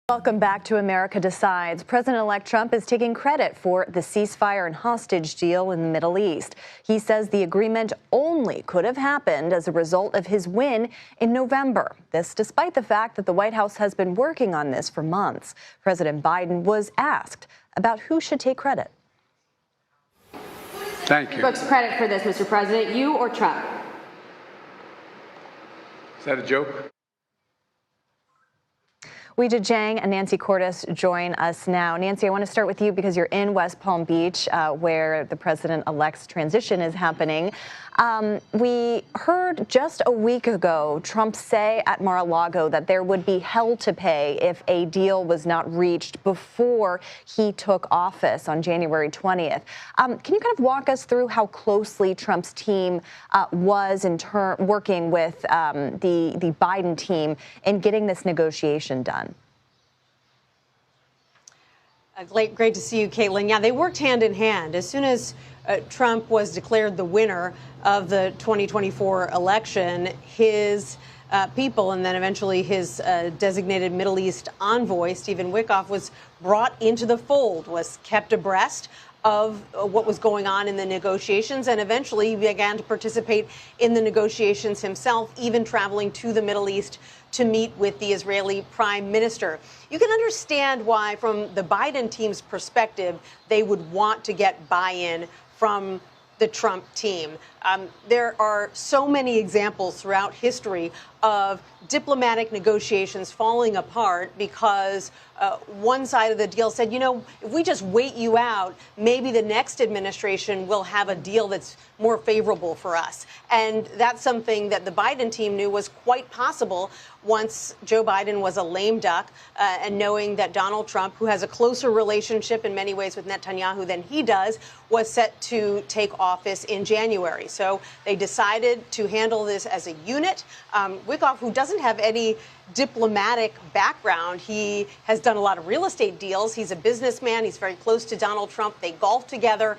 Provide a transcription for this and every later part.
Welcome back to America Decides. President-elect Trump is taking credit for the ceasefire and hostage deal in the Middle East. He says the agreement only could have happened as a result of his win in November. This despite the fact that the White House has been working on this for months. President Biden was asked about who should take credit. Thank you. Who takes credit for this, Mr. President, you or Trump? Is that a joke? Weijia Jiang and Nancy Cordes join us now. Nancy, I want to start with you because you're in West Palm Beach, where the president-elect's transition is happening. We heard just a week ago Trump say at Mar-a-Lago that there would be hell to pay if a deal was not reached before he took office on January 20th. Can you kind of walk us through how closely Trump's team was in working with the Biden team in getting this negotiation done? Great to see you, Caitlin. Yeah, they worked hand in hand. As soon as Trump was declared the winner of the 2024 election, his people and then eventually his designated Middle East envoy, Stephen Witkoff, was brought into the fold, was kept abreast of what was going on in the negotiations, and eventually he began to participate in the negotiations himself, even traveling to the Middle East to meet with the Israeli prime minister. You can understand why, from the Biden team's perspective, they would want to get buy-in from the Trump team. There are so many examples throughout history of diplomatic negotiations falling apart because one side of the deal said, you know, if we just wait you out, maybe the next administration will have a deal that's more favorable for us. And that's something that the Biden team knew was quite possible once Joe Biden was a lame duck, and knowing that Donald Trump, who has a closer relationship in many ways with Netanyahu than he does, was set to take office in January. So they decided to handle this as a unit. Witkoff, who doesn't have any diplomatic background, he has done a lot of real estate deals. He's a businessman. He's very close to Donald Trump. They golf together.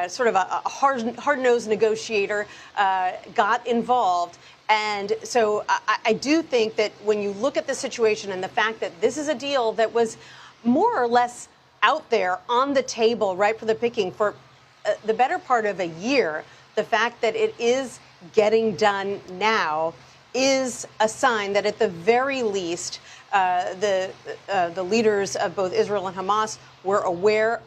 Sort of a hard-nosed negotiator, got involved. And so I do think that when you look at the situation and the fact that this is a deal that was more or less out there on the table, right for the picking for the better part of a year, the fact that it is getting done now is a sign that at the very least the leaders of both Israel and Hamas were aware